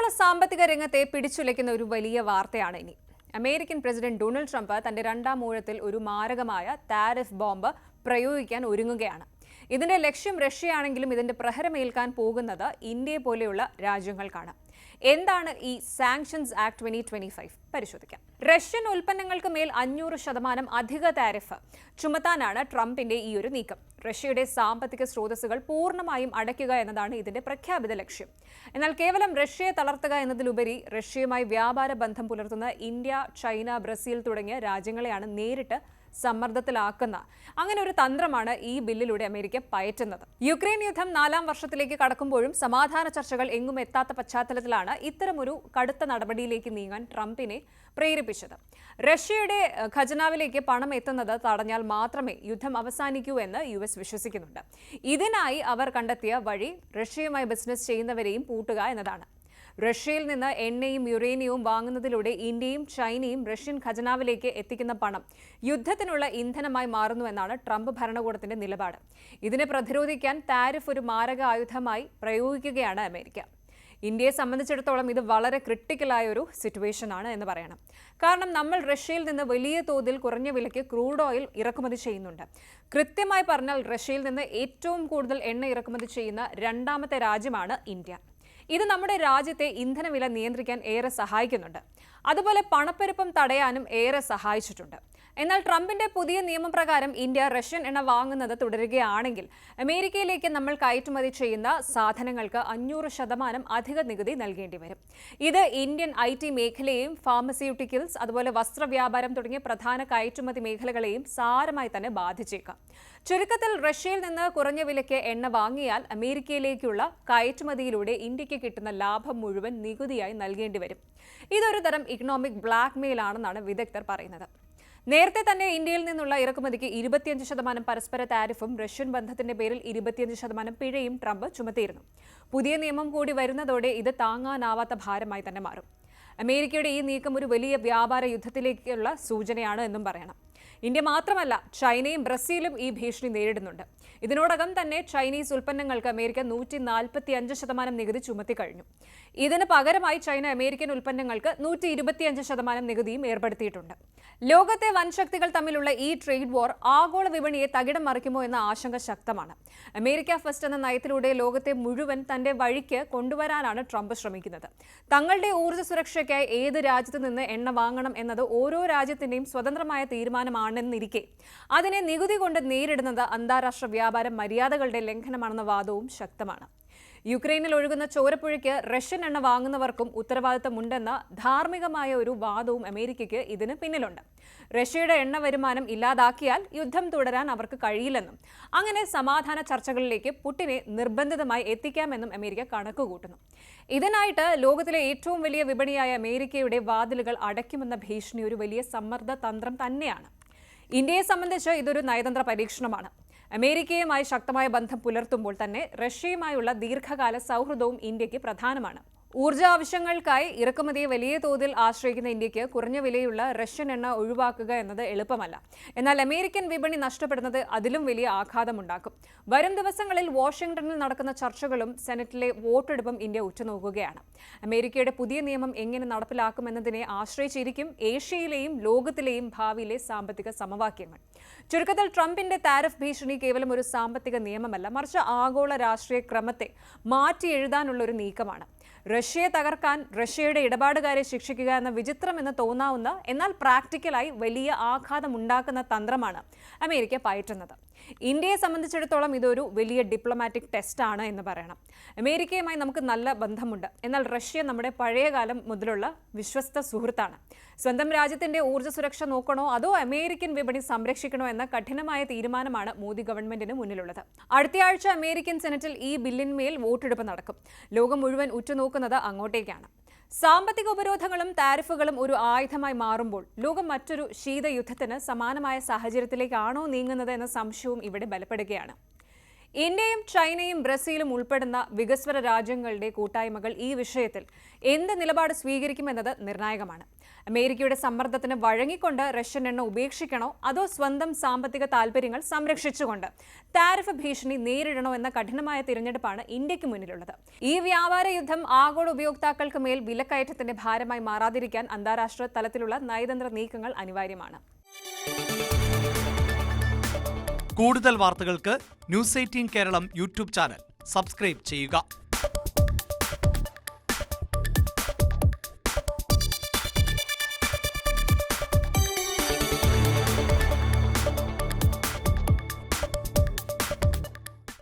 ആഗോള സാമ്പത്തിക രംഗത്തെ പിടിച്ചുലയ്ക്കുന്ന ഒരു വലിയ വാർത്തയാണ് ഇനി. അമേരിക്കൻ പ്രസിഡന്റ് ഡൊണാൾഡ് ട്രംപ് തന്റെ രണ്ടാം ഊഴത്തിൽ ഒരു മാരകമായ താരിഫ് ബോംബ് പ്രയോഗിക്കാൻ ഒരുങ്ങുകയാണ്. ഇതിന്റെ ലക്ഷ്യം റഷ്യയാണെങ്കിലും ഇതിന്റെ പ്രഹരമേൽക്കാൻ പോകുന്നത് ഇന്ത്യയെ പോലെയുള്ള രാജ്യങ്ങൾക്കാണ്. എന്താണ് ഈ സാങ്ഷൻസ് ആക്ട് 2025? പരിശോധിക്കാം. റഷ്യൻ ഉൽപ്പന്നങ്ങൾക്ക് മേൽ 500% അധിക താരിഫ് ചുമത്താനാണ് ട്രംപിന്റെ ഈ ഒരു നീക്കം. റഷ്യയുടെ സാമ്പത്തിക സ്രോതസ്സുകൾ പൂർണ്ണമായും അടയ്ക്കുക എന്നതാണ് ഇതിന്റെ പ്രഖ്യാപിത ലക്ഷ്യം. എന്നാൽ കേവലം റഷ്യയെ തളർത്തുക എന്നതിലുപരി റഷ്യയുമായി വ്യാപാര ബന്ധം പുലർത്തുന്ന ഇന്ത്യ, ചൈന, ബ്രസീൽ തുടങ്ങിയ രാജ്യങ്ങളെയാണ് നേരിട്ട് സമ്മർദ്ദത്തിലാക്കുന്ന അങ്ങനെ ഒരു തന്ത്രമാണ് ഈ ബില്ലിലൂടെ അമേരിക്ക പയറ്റുന്നത്. യുക്രൈൻ യുദ്ധം 4ാം വർഷത്തിലേക്ക് കടക്കുമ്പോഴും സമാധാന ചർച്ചകൾ എങ്ങും എത്താത്ത പശ്ചാത്തലത്തിലാണ് ഇത്തരമൊരു കടുത്ത നടപടിയിലേക്ക് നീങ്ങാൻ ട്രംപിനെ പ്രേരിപ്പിച്ചത്. റഷ്യയുടെ ഖജനാവിലേക്ക് പണം എത്തുന്നത് തടഞ്ഞാൽ മാത്രമേ യുദ്ധം അവസാനിക്കൂ എന്ന് US വിശ്വസിക്കുന്നുണ്ട്. ഇതിനായി അവർ കണ്ടെത്തിയ വഴി റഷ്യയുമായി ബിസിനസ് ചെയ്യുന്നവരെയും പൂട്ടുക എന്നതാണ്. റഷ്യയിൽ നിന്ന് എണ്ണയും യുറേനിയവും വാങ്ങുന്നതിലൂടെ ഇന്ത്യയും ചൈനയും റഷ്യൻ ഖജനാവിലേക്ക് എത്തിക്കുന്ന പണം യുദ്ധത്തിനുള്ള ഇന്ധനമായി മാറുന്നുവെന്നാണ് ട്രംപ് ഭരണകൂടത്തിന്റെ നിലപാട്. ഇതിനെ പ്രതിരോധിക്കാൻ താരിഫ് ഒരു മാരക ആയുധമായി പ്രയോഗിക്കുകയാണ് അമേരിക്ക. ഇന്ത്യയെ സംബന്ധിച്ചിടത്തോളം ഇത് വളരെ ക്രിട്ടിക്കലായ ഒരു സിറ്റുവേഷനാണ് എന്ന് പറയണം. കാരണം നമ്മൾ റഷ്യയിൽ നിന്ന് വലിയ തോതിൽ കുറഞ്ഞ വിലയ്ക്ക് ക്രൂഡ് ഓയിൽ ഇറക്കുമതി ചെയ്യുന്നുണ്ട്. കൃത്യമായി പറഞ്ഞാൽ റഷ്യയിൽ നിന്ന് ഏറ്റവും കൂടുതൽ എണ്ണ ഇറക്കുമതി ചെയ്യുന്ന രണ്ടാമത്തെ രാജ്യമാണ് ഇന്ത്യ. ഇത് നമ്മുടെ രാജ്യത്തെ ഇന്ധനവില നിയന്ത്രിക്കാൻ ഏറെ സഹായിക്കുന്നുണ്ട്. അതുപോലെ പണപ്പെരുപ്പം തടയാനും ഏറെ സഹായിച്ചിട്ടുണ്ട്. എന്നാൽ ട്രംപിന്റെ പുതിയ നിയമപ്രകാരം ഇന്ത്യ റഷ്യൻ എണ്ണ വാങ്ങുന്നത് തുടരുകയാണെങ്കിൽ അമേരിക്കയിലേക്ക് നമ്മൾ കയറ്റുമതി ചെയ്യുന്ന സാധനങ്ങൾക്ക് 500% അധിക നികുതി നൽകേണ്ടി വരും. ഇത് ഇന്ത്യൻ IT മേഖലയെയും ഫാർമസ്യൂട്ടിക്കൽസ് അതുപോലെ വസ്ത്രവ്യാപാരം തുടങ്ങിയ പ്രധാന കയറ്റുമതി മേഖലകളെയും സാരമായി തന്നെ ബാധിച്ചേക്കാം. ചുരുക്കത്തിൽ റഷ്യയിൽ നിന്ന് കുറഞ്ഞ വിലയ്ക്ക് എണ്ണ വാങ്ങിയാൽ അമേരിക്കയിലേക്കുള്ള കയറ്റുമതിയിലൂടെ ഇന്ത്യക്ക് കിട്ടുന്ന ലാഭം മുഴുവൻ നികുതിയായി നൽകേണ്ടി വരും. ഇതൊരു തരം ഇക്കണോമിക് ബ്ലാക്ക് മെയിൽ ആണെന്നാണ് വിദഗ്ധർ പറയുന്നത്. നേരത്തെ തന്നെ ഇന്ത്യയിൽ നിന്നുള്ള ഇറക്കുമതിക്ക് 25% പരസ്പര താരിഫും റഷ്യൻ ബന്ധത്തിന്റെ പേരിൽ 25% പിഴയും ട്രംപ് ചുമത്തിയിരുന്നു. പുതിയ നിയമം കൂടി വരുന്നതോടെ ഇത് താങ്ങാനാവാത്ത ഭാരമായി തന്നെ മാറും. അമേരിക്കയുടെ ഈ നീക്കം ഒരു വലിയ വ്യാപാര യുദ്ധത്തിലേക്കുള്ള സൂചനയാണ് എന്നും പറയണം. ഇന്ത്യ മാത്രമല്ല, ചൈനയും ബ്രസീലും ഈ ഭീഷണി നേരിടുന്നുണ്ട്. ഇതിനോടകം തന്നെ ചൈനീസ് ഉൽപ്പന്നങ്ങൾക്ക് അമേരിക്ക 145% നികുതി ചുമത്തിക്കഴിഞ്ഞു. ഇതിന് പകരമായി ചൈന അമേരിക്കൻ ഉൽപ്പന്നങ്ങൾക്ക് 125% നികുതിയും ഏർപ്പെടുത്തിയിട്ടുണ്ട്. ലോകത്തെ വൻശക്തികൾ തമ്മിലുള്ള ഈ ട്രേഡ് വാർ ആഗോള വിപണിയെ തകിടം മറിക്കുമോ എന്ന ആശങ്ക ശക്തമാണ്. അമേരിക്ക ഫസ്റ്റ് എന്ന നയത്തിലൂടെ ലോകത്തെ മുഴുവൻ തന്റെ വഴിക്ക് കൊണ്ടുവരാനാണ് ട്രംപ് ശ്രമിക്കുന്നത്. തങ്ങളുടെ ഊർജ്ജ സുരക്ഷയ്ക്കായി ഏത് രാജ്യത്ത് നിന്ന് എണ്ണ വാങ്ങണം എന്നത് ഓരോ രാജ്യത്തിന്റെയും സ്വതന്ത്രമായ തീരുമാനമാണെന്നിരിക്കെ അതിനെ നികുതി കൊണ്ട് നേരിടുന്നത് അന്താരാഷ്ട്ര വ്യാപാര മര്യാദകളുടെ ലംഘനമാണെന്ന വാദവും ശക്തമാണ്. യുക്രൈനിൽ ഒഴുകുന്ന ചോരപ്പുഴയ്ക്ക് റഷ്യൻ എണ്ണ വാങ്ങുന്നവർക്കും ഉത്തരവാദിത്തമുണ്ടെന്ന ധാർമ്മികമായ ഒരു വാദവും അമേരിക്കയ്ക്ക് ഇതിന് പിന്നിലുണ്ട്. റഷ്യയുടെ എണ്ണ വരുമാനം ഇല്ലാതാക്കിയാൽ യുദ്ധം തുടരാൻ അവർക്ക് കഴിയില്ലെന്നും അങ്ങനെ സമാധാന ചർച്ചകളിലേക്ക് പുടിനെ നിർബന്ധിതമായി എത്തിക്കാമെന്നും അമേരിക്ക കണക്കുകൂട്ടുന്നു. ഇതിനായിട്ട് ലോകത്തിലെ ഏറ്റവും വലിയ വിപണിയായ അമേരിക്കയുടെ വാതിലുകൾ അടയ്ക്കുമെന്ന ഭീഷണി ഒരു വലിയ സമ്മർദ്ദ തന്ത്രം തന്നെയാണ്. ഇന്ത്യയെ സംബന്ധിച്ച് ഇതൊരു നയതന്ത്ര പരീക്ഷണമാണ്. അമേരിക്കയുമായി ശക്തമായ ബന്ധം പുലർത്തുമ്പോൾ തന്നെ റഷ്യയുമായുള്ള ദീർഘകാല സൗഹൃദവും ഇന്ത്യക്ക് പ്രധാനമാണ്. ഊർജ്ജ ആവശ്യങ്ങൾക്കായി ഇറക്കുമതിയെ വലിയ തോതിൽ ആശ്രയിക്കുന്ന ഇന്ത്യക്ക് കുറഞ്ഞ വിലയുള്ള റഷ്യൻ എണ്ണ ഒഴിവാക്കുക എന്നത് എളുപ്പമല്ല. എന്നാൽ അമേരിക്കൻ വിപണി നഷ്ടപ്പെടുന്നത് അതിലും വലിയ ആഘാതമുണ്ടാക്കും. വരും ദിവസങ്ങളിൽ വാഷിംഗ്ടണിൽ നടക്കുന്ന ചർച്ചകളും സെനറ്റിലെ വോട്ടെടുപ്പും ഇന്ത്യ ഉറ്റുനോക്കുകയാണ്. അമേരിക്കയുടെ പുതിയ നിയമം എങ്ങനെ നടപ്പിലാക്കുമെന്നതിനെ ആശ്രയിച്ചിരിക്കും ഏഷ്യയിലെയും ലോകത്തിലെയും ഭാവിയിലെ സാമ്പത്തിക സമവാക്യങ്ങൾ. ചുരുക്കത്തിൽ ട്രംപിന്റെ താരിഫ് ഭീഷണി കേവലം ഒരു സാമ്പത്തിക നിയമമല്ല, മറിച്ച് ആഗോള രാഷ്ട്രീയ ക്രമത്തെ മാറ്റി എഴുതാനുള്ള ഒരു നീക്കമാണ്. റഷ്യയെ തകർക്കാൻ റഷ്യയുടെ ഇടപാടുകാരെ ശിക്ഷിക്കുക എന്ന വിചിത്രമെന്ന് തോന്നാവുന്ന എന്നാൽ പ്രാക്ടിക്കലായി വലിയ ആഘാതമുണ്ടാക്കുന്ന തന്ത്രമാണ് അമേരിക്ക പയറ്റുന്നത്. ഇന്ത്യയെ സംബന്ധിച്ചിടത്തോളം ഇതൊരു വലിയ ഡിപ്ലോമാറ്റിക് ടെസ്റ്റാണ് എന്ന് പറയണം. അമേരിക്കയുമായി നമുക്ക് നല്ല ബന്ധമുണ്ട്. എന്നാൽ റഷ്യ നമ്മുടെ പഴയകാലം മുതലുള്ള വിശ്വസ്ത സുഹൃത്താണ്. സ്വന്തം രാജ്യത്തിന്റെ ഊർജ്ജ സുരക്ഷ നോക്കണോ അതോ അമേരിക്കൻ വിപണി സംരക്ഷിക്കണോ എന്ന കഠിനമായ തീരുമാനമാണ് മോദി ഗവൺമെന്റിന് മുന്നിലുള്ളത്. അടുത്തയാഴ്ച അമേരിക്കൻ സെനറ്റിൽ ഈ ബില്ലിന്മേൽ വോട്ടെടുപ്പ് നടക്കും. ലോകം മുഴുവൻ ഉറ്റുനോക്കുന്നത് അങ്ങോട്ടേക്കാണ്. സാമ്പത്തിക ഉപരോധങ്ങളും താരിഫുകളും ഒരു ആയുധമായി മാറുമ്പോൾ ലോകം മറ്റൊരു ശീതയുദ്ധത്തിന് സമാനമായ സാഹചര്യത്തിലേക്കാണോ നീങ്ങുന്നത് എന്ന സംശയവും ഇവിടെ ബലപ്പെടുകയാണ്. ഇന്ത്യയും ചൈനയും ബ്രസീലും ഉൾപ്പെടുന്ന വികസ്വര രാജ്യങ്ങളുടെ കൂട്ടായ്മകൾ ഈ വിഷയത്തിൽ എന്ത് നിലപാട് സ്വീകരിക്കുമെന്നത് നിർണായകമാണ്. അമേരിക്കയുടെ സമ്മർദ്ദത്തിന് വഴങ്ങിക്കൊണ്ട് റഷ്യൻ എണ്ണ ഉപേക്ഷിക്കണോ അതോ സ്വന്തം സാമ്പത്തിക താൽപര്യങ്ങൾ സംരക്ഷിച്ചുകൊണ്ട് താരിഫ് ഭീഷണി നേരിടണോ എന്ന കഠിനമായ തിരഞ്ഞെടുപ്പാണ് ഇന്ത്യക്ക് മുന്നിലുള്ളത്. ഈ വ്യാപാര യുദ്ധം ആഗോള ഉപയോക്താക്കൾക്ക് മേൽ വിലക്കയറ്റത്തിന്റെ ഭാരമായി മാറാതിരിക്കാൻ അന്താരാഷ്ട്ര തലത്തിലുള്ള നയതന്ത്ര നീക്കങ്ങൾ അനിവാര്യമാണ്. കൂടുതൽ വാർത്തകൾക്ക് news 18 Keralam YouTube channel subscribe ചെയ്യുക.